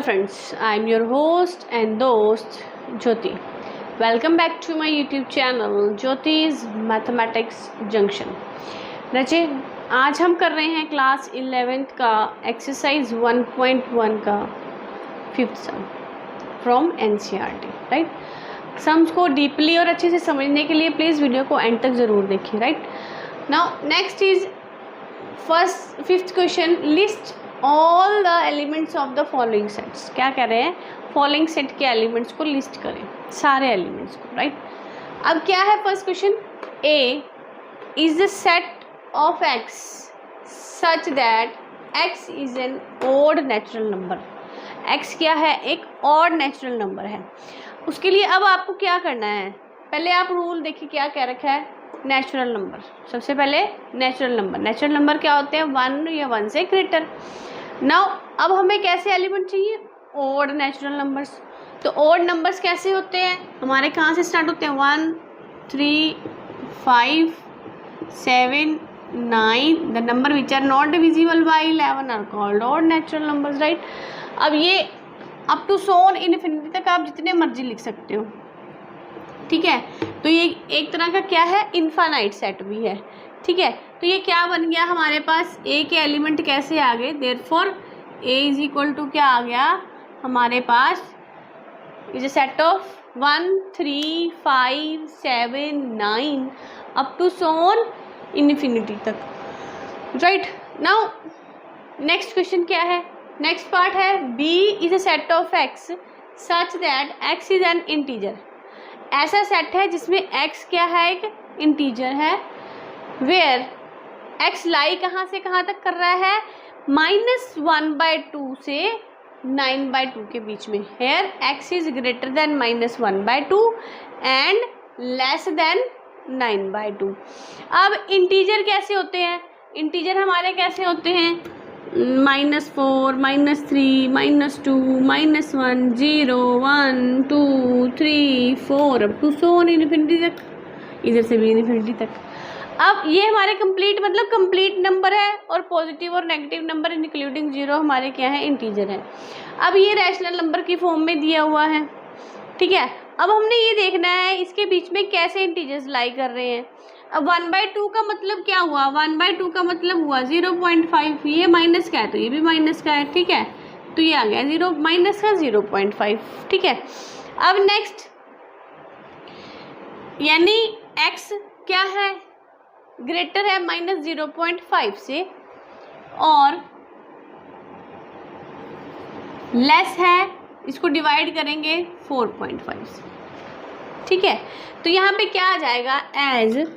Hello friends, I am your host and dost Jyoti. Welcome back to my YouTube channel Jyoti's Mathematics Junction. बच्चे आज हम कर रहे हैं क्लास 11th का एक्सरसाइज 1.1 का 5th sum from NCERT, right. Sums को डीपली और अच्छे से समझने के लिए प्लीज़ वीडियो को एंड तक ज़रूर देखिए, right. Now next is fifth question, list all the elements of the following sets. क्या कह रहे हैं, फॉलोइंग सेट के एलिमेंट्स को लिस्ट करें, सारे एलिमेंट्स को, राइट। अब क्या है first question, A is the set of x such that X is N odd natural number. X क्या है, एक ऑड नेचुरल नंबर है। उसके लिए अब आपको क्या करना है, पहले आप रूल देखिए क्या कह रखा है, नेचुरल नंबर। सबसे पहले नेचुरल नंबर क्या होते हैं, 1 या 1 से ग्रेटर। नाउ अब हमें कैसे एलिमेंट चाहिए, ऑड नेचुरल नंबर्स। तो ऑड नंबर्स कैसे होते हैं, हमारे कहाँ से स्टार्ट होते हैं, 1 3 5 7 9। The number which are not divisible by 11 are called odd natural numbers, right. अब ये अप टू सोन इनफिनिटी तक आप जितने मर्जी लिख सकते हो, ठीक है। तो ये एक तरह का क्या है, इनफाइनाइट सेट भी है, ठीक है। तो ये क्या बन गया हमारे पास, ए के एलिमेंट कैसे आ गए, therefore A is equal to क्या आ गया हमारे पास, is a set of 1 3 5 7 9 up to so on infinity तक, राइट। नाउ नेक्स्ट क्वेश्चन क्या है, नेक्स्ट पार्ट है, B is a set of x such that X is an integer. ऐसा सेट है जिसमें x क्या है, एक इंटीजर है, वेयर x लाई कहाँ से कहाँ तक कर रहा है, -1/2 से 9/2 के बीच में। Here x is greater than -1/2 and less than 9/2। अब इंटीजर कैसे होते हैं, इंटीजर हमारे कैसे होते हैं, -4 -3 -2 -1 0 1 2 3 4 अप टू सोन इनफिनिटी तक, इधर से भी इनफिनिटी तक। अब ये हमारे कंप्लीट नंबर है, और पॉजिटिव और नेगेटिव नंबर इंक्लूडिंग 0 हमारे क्या है, इंटीजर है। अब ये रैशनल नंबर की फॉर्म में दिया हुआ है, ठीक है। अब हमने ये देखना है इसके बीच में कैसे इंटीजर्स लाई कर रहे हैं। अब 1/2 का मतलब क्या हुआ, 1/2 का मतलब हुआ 0.5, ये माइनस का है तो ये भी माइनस का है, ठीक है। तो ये आ गया 0 माइनस का 0.5, ठीक है। अब नेक्स्ट, यानी x क्या है, ग्रेटर है -0.5 से और लेस है, इसको डिवाइड करेंगे 4.5 से, ठीक है। तो यहाँ पे क्या आ जाएगा, as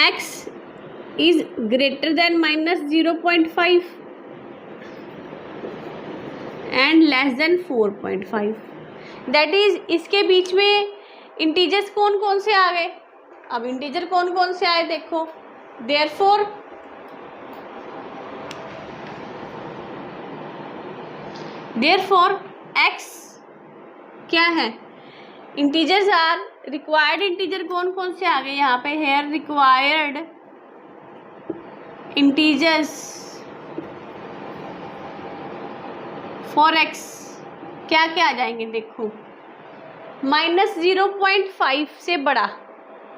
x is greater than -0.5 and less than 4.5, that is इसके बीच में इंटीजर्स कौन कौन से आ गए। अब इंटीजर कौन कौन से आए देखो, देयरफॉर x क्या है, इंटीजर्स आर रिक्वायर्ड, इंटीजर कौन कौन से आ गए यहाँ पे, here required integers for x क्या क्या आ जाएंगे देखो, -0.5 से बड़ा,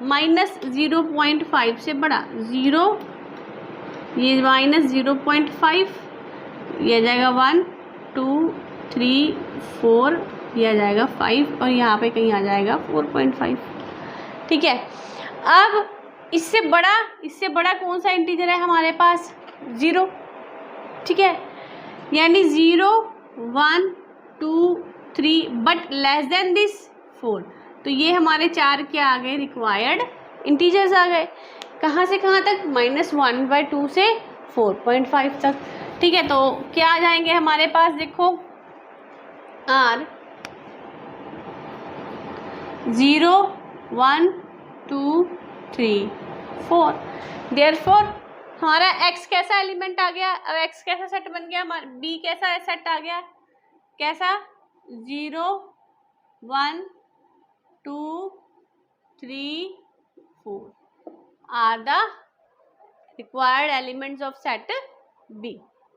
-0.5 से बड़ा 0, ये -0.5, ये आ जाएगा 1 2 3 4, ये आ जाएगा 5 और यहाँ पे कहीं आ जाएगा 4.5, ठीक है। अब इससे बड़ा कौन सा इंटीजर है हमारे पास, 0, ठीक है। यानी 0 1 2 3 बट लेस देन दिस 4। तो ये हमारे 4 क्या आ गए, रिक्वायर्ड इंटीजर्स आ गए। कहाँ से कहाँ तक, -1/2 से 4.5 तक, ठीक है। तो क्या आ जाएंगे हमारे पास देखो, आर 0 1 2 3 4, देयरफॉर हमारा x कैसा एलिमेंट आ गया, अब x कैसा सेट बन गया, हमारा b कैसा सेट आ गया, कैसा 0 1 2 3 4 are the required elements of set b,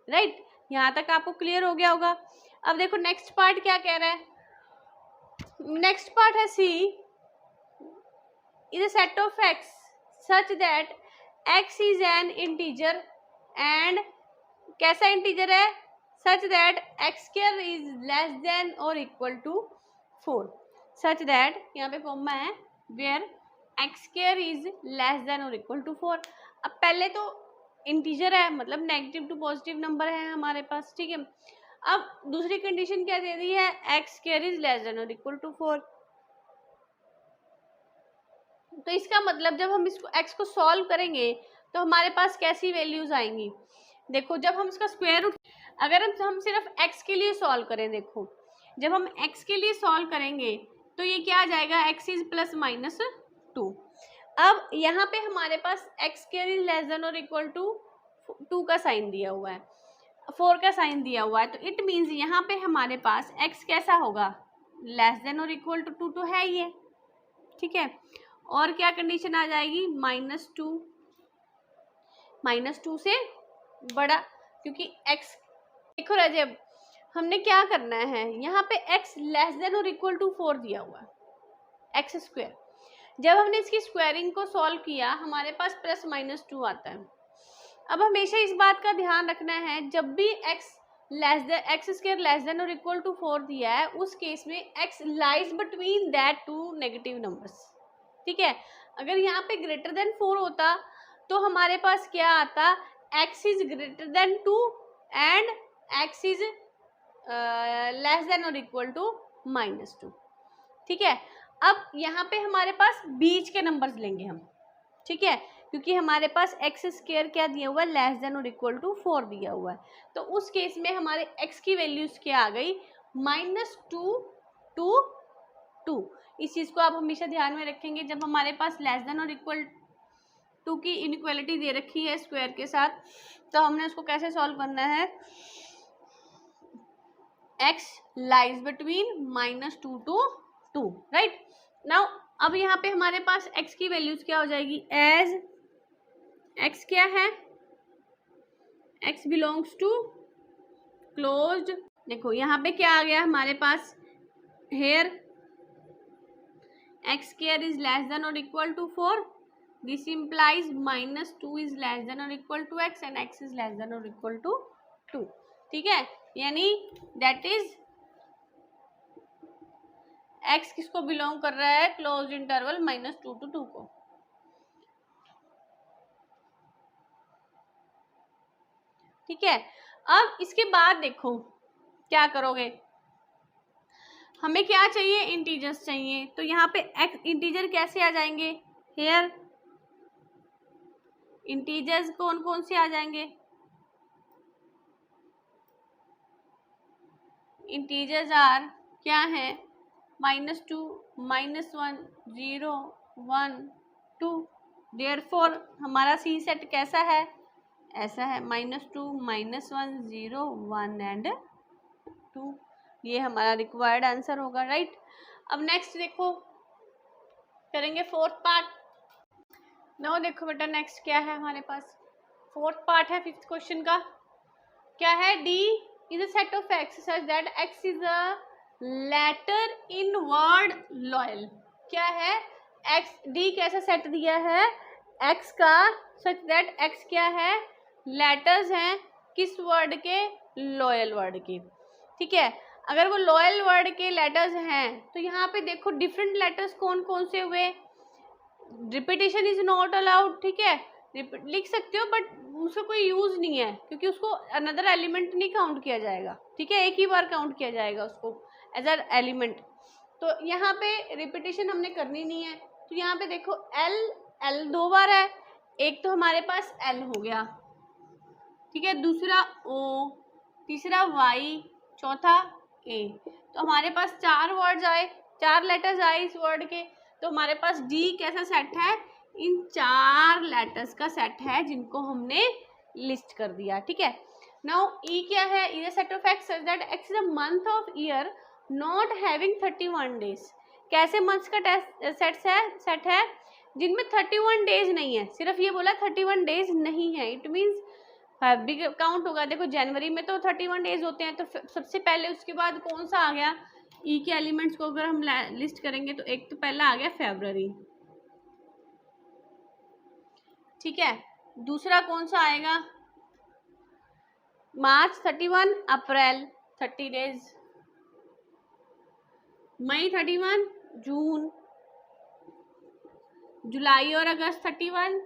right. यहाँ तक आपको क्लियर हो गया होगा। अब देखो नेक्स्ट पार्ट क्या कह रहा है। नेक्स्ट पार्ट है C is a set of x such that X is an integer and कैसा इंटीजर है, such that X square is less than और इक्वल टू 4, सच दैट यहाँ पे कॉमा है where X square is less than और equal to 4। अब पहले तो इंटीजर है, मतलब नेगेटिव टू पॉजिटिव नंबर है हमारे पास, ठीक है। अब दूसरी कंडीशन क्या दे दी है, x square is less than और इक्वल टू 4। तो इसका मतलब जब हम इसको एक्स को सॉल्व करेंगे तो हमारे पास कैसी वैल्यूज आएंगी। देखो जब हम इसका स्क्वायर रूट, अगर हम सिर्फ एक्स के लिए सॉल्व करें, देखो जब हम एक्स के लिए सॉल्व करेंगे तो ये क्या आ जाएगा, एक्स इज प्लस माइनस 2। अब यहाँ पे हमारे पास X square is less than और इक्वल टू 2 का साइन दिया हुआ है, 4 का साइन दिया हुआ है, तो इट मीन्स यहाँ पे हमारे पास एक्स कैसा होगा, लेस देन और इक्वल टू 2 तो है ही है, ठीक है। और क्या कंडीशन आ जाएगी, -2 से बड़ा, क्योंकि x, देखो रजब हमने क्या करना है, यहाँ पे x लेस देन और इक्वल टू 4 दिया हुआ है, एक्स स्क्वायर। जब हमने इसकी स्क्वायरिंग को सॉल्व किया हमारे पास +-2 आता है। अब हमेशा इस बात का ध्यान रखना है, जब भी एक्स स्क्वायर लेस देन और इक्वल टू 4 दिया है उस केस में x lies between that two negative numbers, ठीक है। अगर यहाँ पे ग्रेटर देन 4 होता तो हमारे पास क्या आता, x is greater then 2 and x is less than और इक्वल टू -2, ठीक है। अब यहाँ पे हमारे पास बीच के नंबर्स लेंगे हम, ठीक है, क्योंकि हमारे पास एक्स स्क्वायर क्या दिया हुआ है, लेस देन और इक्वल टू 4 दिया हुआ है। तो उस केस में हमारे x की वैल्यूज क्या आ गई, -2 to 2। इस चीज़ को आप हमेशा ध्यान में रखेंगे, जब हमारे पास लेस देन और इक्वल टू की इनइक्वालिटी दे रखी है स्क्वायर के साथ, तो हमने उसको कैसे सॉल्व करना है, x lies between -2 to 2, right. Now अब यहाँ पे हमारे पास x की वैल्यूज क्या हो जाएगी, एज x क्या है, x बिलोंग्स टू क्लोज्ड, देखो यहाँ पे क्या आ गया हमारे पास, hair x square is less than or equal to 4, this implies -2 is less than or equal to x and x is less than or equal to 2, ठीक है। यानी दैट इज x किसको बिलोंग कर रहा है, क्लोज इंटरवल -2 to 2 को, ठीक है। अब इसके बाद देखो क्या करोगे, हमें क्या चाहिए, इंटीजर्स चाहिए, तो यहाँ पे इंटीजर कैसे आ जाएंगे, हेयर इंटीजर्स कौन कौन से आ जाएंगे, इंटीजर्स आर क्या है, -2, -1, 0, 1, 2। देयरफॉर हमारा सी सेट कैसा है, ऐसा है, -2, -1, 0, 1 एंड 2। ये हमारा रिक्वायर्ड आंसर होगा, राइट। अब नेक्स्ट देखो करेंगे फोर्थ पार्ट। नाउ देखो बेटा नेक्स्ट क्या है हमारे पास, फोर्थ पार्ट है 5th क्वेश्चन का, क्या है, D is a set of x such that x is a letter in word loyal. क्या है, x, D कैसा सेट दिया है x का, सच दैट x क्या है, लेटर्स हैं किस वर्ड के, लॉयल वर्ड के, ठीक है। अगर वो लॉयल वर्ड के लेटर्स हैं तो यहाँ पे देखो डिफरेंट लेटर्स कौन कौन से हुए, रिपीटेशन इज नॉट अलाउड, ठीक है, लिख सकते हो बट उसका कोई यूज नहीं है, क्योंकि उसको अनदर एलिमेंट नहीं काउंट किया जाएगा, ठीक है, एक ही बार काउंट किया जाएगा उसको एज अ एलिमेंट। तो यहाँ पे रिपीटेशन हमने करनी नहीं है, तो यहाँ पे देखो L 2 बार है, एक तो हमारे पास L हो गया, ठीक है, दूसरा O, तीसरा Y, चौथा A। तो हमारे पास 4 वर्ड्स आए, 4 लेटर्स आए इस वर्ड के, तो हमारे पास D कैसा सेट है, इन 4 लेटर्स का सेट है जिनको हमने लिस्ट कर दिया, ठीक है। नाउ E क्या है, is a set of x such that X is a month of year not having 31 days. कैसे मंथ्स का सेट है जिनमें 31 डेज नहीं है, सिर्फ ये बोला 31 डेज नहीं है, इट मीन्स फाइव भी काउंट होगा। देखो जनवरी में तो 31 डेज होते हैं, तो सबसे पहले उसके बाद कौन सा आ गया, ई के एलिमेंट्स को अगर हम लिस्ट करेंगे तो एक तो पहला आ गया फरवरी, ठीक है। दूसरा कौन सा आएगा, मार्च 31, अप्रैल 30 डेज, मई 31, जून, जुलाई और अगस्त 31,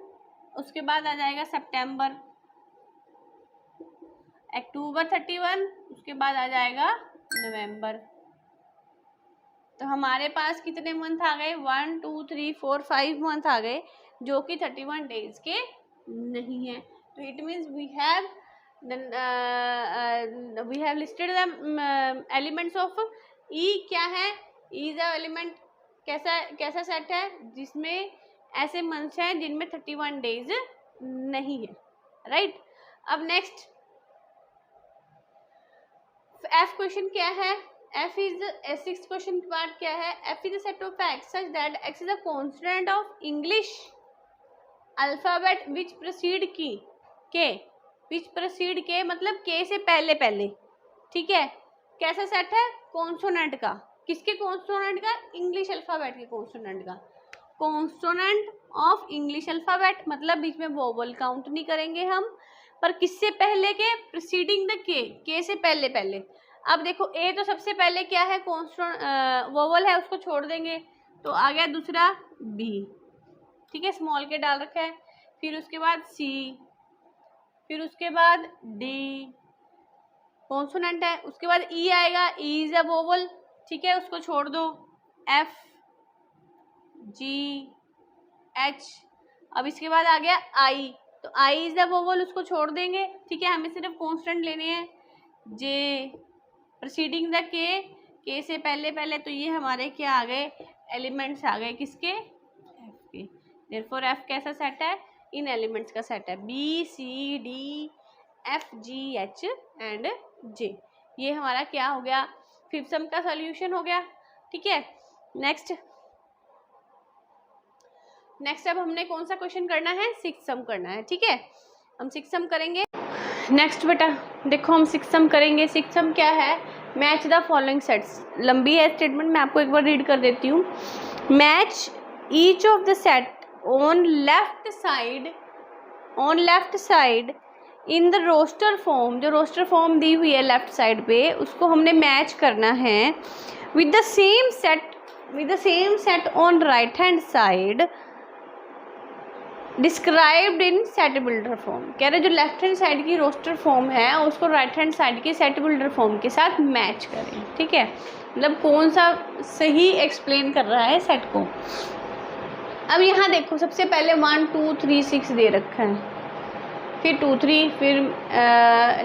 उसके बाद आ जाएगा सितंबर, अक्टूबर 31, उसके बाद आ जाएगा नवंबर। तो हमारे पास कितने मंथ आ गए, 1 2 3 4 5 मंथ आ गए जो कि 31 डेज के नहीं है। तो it means we have listed the elements of E. क्या है, ई इज अ एलिमेंट, कैसा सेट है जिसमें ऐसे मंथ्स हैं जिनमें 31 डेज नहीं है, राइट। अब नेक्स्ट एफ क्वेश्चन क्या है, F is six question part क्या है, F is a set of x such that X is a constant of English alphabet which proceed की के, विच प्रोसीड के मतलब के से पहले पहले, ठीक है। कैसा सेट है, कॉन्सोनेंट का, किसके कॉन्सोनेंट का, इंग्लिश अल्फाबेट के कॉन्सोनेंट का, कॉन्सोनेंट ऑफ इंग्लिश अल्फाबेट मतलब बीच में वोवल काउंट नहीं करेंगे हम, पर किससे पहले के, प्रीसीडिंग द के से पहले पहले। अब देखो ए तो सबसे पहले क्या है, कॉन्स्टेंट वोवल है, उसको छोड़ देंगे तो आ गया दूसरा बी, ठीक है, स्मॉल के डाल रखा है, फिर उसके बाद सी, फिर उसके बाद डी कॉन्सोनेंट है, उसके बाद ई आएगा, ई इज अ वोवल, ठीक है, उसको छोड़ दो, एफ जी एच, अब इसके बाद आ गया आई, तो आई इज द वोवल, उसको छोड़ देंगे, ठीक है, हमें सिर्फ कांस्टेंट लेने हैं, जे प्रीसीडिंग द के से पहले पहले, तो ये हमारे क्या आ गए, एलिमेंट्स आ गए किसके, एफ के। देयरफॉर एफ कैसा सेट है, इन एलिमेंट्स का सेट है, B C D F G H and J. ये हमारा क्या हो गया, फिफ्थ सम का सॉल्यूशन हो गया, ठीक है। नेक्स्ट अब हमने कौन सा क्वेश्चन करना है, सिक्स सम करना है, ठीक है, हम सिक्स सम करेंगे। नेक्स्ट बेटा देखो हम सिक्स सम करेंगे। सिक्स सम क्या है, मैच द फॉलोइंग सेट्स, लंबी है स्टेटमेंट, मैं आपको एक बार रीड कर देती हूँ। Match each of the set on left side in the roster form, जो रोस्टर फॉर्म दी हुई है लेफ्ट साइड पे, उसको हमने मैच करना है with the same set on right hand side described in set builder form. कह रहे जो लेफ्ट हैंड साइड की रोस्टर फॉर्म है उसको राइट हैंड साइड की सेट बिल्डर फॉर्म के साथ मैच करें, ठीक है, मतलब कौन सा सही एक्सप्लेन कर रहा है सेट को। अब यहाँ देखो सबसे पहले 1 2 3 6 दे रखा है, फिर 2 3, फिर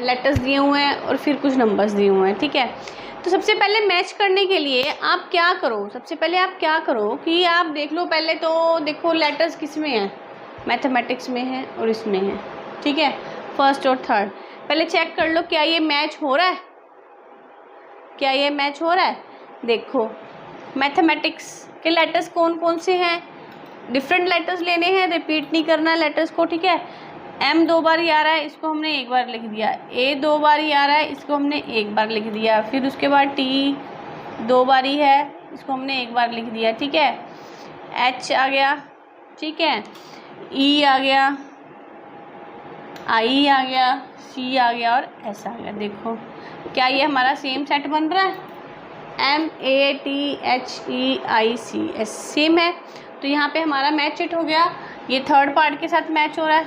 लेटर्स दिए हुए हैं और फिर कुछ नंबर्स दिए हुए हैं, ठीक है। तो सबसे पहले मैच करने के लिए आप क्या करो, सबसे पहले आप क्या करो कि आप देख लो, पहले तो देखो लेटर्स किस में है, मैथमेटिक्स में है और इसमें है, ठीक है, फर्स्ट और थर्ड। पहले चेक कर लो क्या ये मैच हो रहा है, क्या ये मैच हो रहा है। देखो मैथमेटिक्स के लेटर्स कौन कौन से हैं, डिफरेंट लेटर्स लेने हैं, रिपीट नहीं करना लेटर्स को, ठीक है। एम 2 बार ही आ रहा है, इसको हमने एक बार लिख दिया, ए 2 बार ही आ रहा है, इसको हमने एक बार लिख दिया, फिर उसके बाद टी 2 बार ही है, इसको हमने एक बार लिख दिया, ठीक है। एच आ गया, ठीक है, ई आ गया, आई आ गया, सी आ गया और एस आ गया। देखो क्या ये हमारा सेम सेट बन रहा है, M A T H E I C S same है, तो यहाँ पे हमारा मैच इट हो गया। ये थर्ड पार्ट के साथ मैच हो रहा है,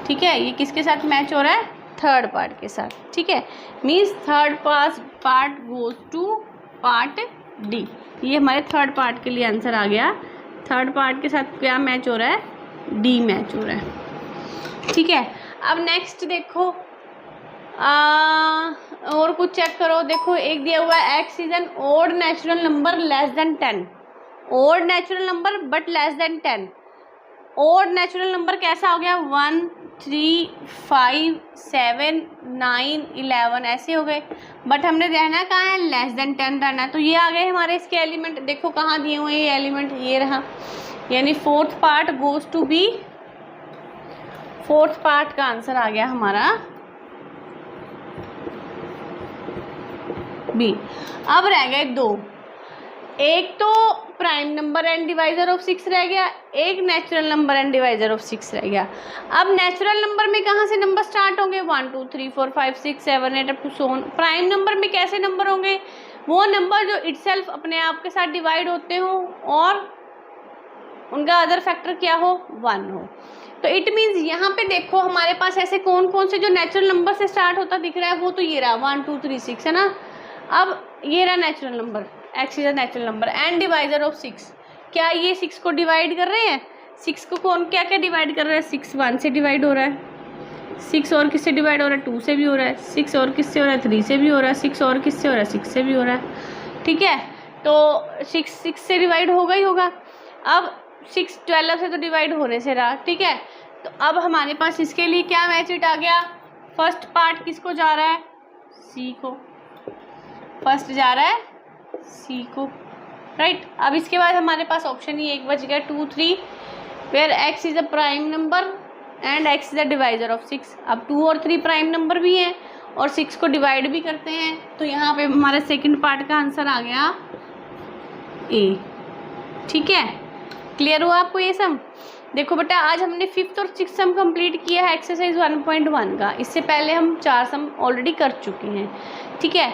ठीक है, ये किसके साथ मैच हो रहा है, थर्ड पार्ट के साथ, ठीक है, means third part goes to part D. ये हमारे थर्ड पार्ट के लिए आंसर आ गया, थर्ड पार्ट के साथ क्या मैच हो रहा है, डी मैच हो रहा है, ठीक है। अब नेक्स्ट देखो और कुछ चेक करो। देखो एक दिया हुआ है x is an odd natural number less than 10, odd natural number but less than 10। Odd natural number कैसा हो गया, 1 3 5 7 9 11 ऐसे हो गए, बट हमने रहना कहाँ है, लेस देन 10 रहना, तो ये आ गए हमारे इसके एलिमेंट। देखो कहाँ दिए हुए हैं ये एलिमेंट, ये रहा, यानी fourth part goes to B fourth part का आंसर आ गया हमारा बी। अब रह गए दो, एक तो prime number and divisor of 6 रह गया, एक natural number and divisor of 6 रह गया। अब नेचुरल नंबर में कहाँ से नंबर स्टार्ट होंगे? 1 2 3 4 5 6 7 8 up to so on. Prime number में कैसे नंबर होंगे? वो नंबर जो इटसेल्फ अपने आप के साथ डिवाइड होते हो और उनका अदर फैक्टर क्या हो? 1 हो। तो इट मीन्स यहाँ पे देखो हमारे पास ऐसे कौन कौन से जो नेचुरल नंबर से स्टार्ट होता दिख रहा है, वो तो ये रहा 1 2 3 6 है ना। अब ये रहा natural number, x is a natural number and divisor of 6। क्या ये 6 को डिवाइड कर रहे हैं? 6 को कौन क्या क्या डिवाइड कर रहा है? 6 1 से डिवाइड हो रहा है, 6 और किससे डिवाइड हो रहा है? 2 से भी हो रहा है, 6 और किससे हो रहा है? 3 से भी हो रहा है, 6 और किससे हो रहा है? 6 से भी हो रहा है। ठीक है, तो 6 से डिवाइड होगा ही होगा। अब 6 12 से तो डिवाइड होने से रहा। ठीक है, तो अब हमारे पास इसके लिए क्या मैच आ गया? फर्स्ट पार्ट किसको जा रहा है? सी को। फर्स्ट जा रहा है सी को, राइट। अब इसके बाद हमारे पास ऑप्शन ही एक बच गया 2 3, where x is a prime number and x is a divisor of 6। अब 2 और 3 प्राइम नंबर भी हैं और 6 को डिवाइड भी करते हैं, तो यहाँ पे हमारा सेकंड पार्ट का आंसर आ गया ए। ठीक है, क्लियर हुआ आपको ये सम? देखो बेटा, आज हमने 5th और 6th सम कंप्लीट किया है एक्सरसाइज 1.1 का। इससे पहले हम 4 सम ऑलरेडी कर चुके हैं। ठीक है,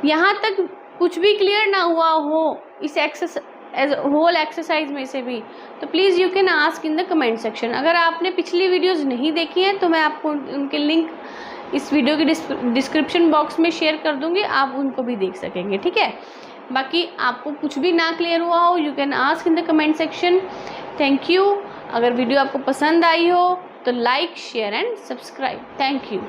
यहाँ तक कुछ भी क्लियर ना हुआ हो इस होल एक्सरसाइज में से भी, तो please you can ask in the comment section. अगर आपने पिछली वीडियोस नहीं देखी हैं तो मैं आपको उनके लिंक इस वीडियो के डिस्क्रिप्शन बॉक्स में शेयर कर दूंगी, आप उनको भी देख सकेंगे। ठीक है, बाकी आपको कुछ भी ना क्लियर हुआ हो you can ask in the comment section. Thank you. अगर वीडियो आपको पसंद आई हो तो like share and subscribe. Thank you.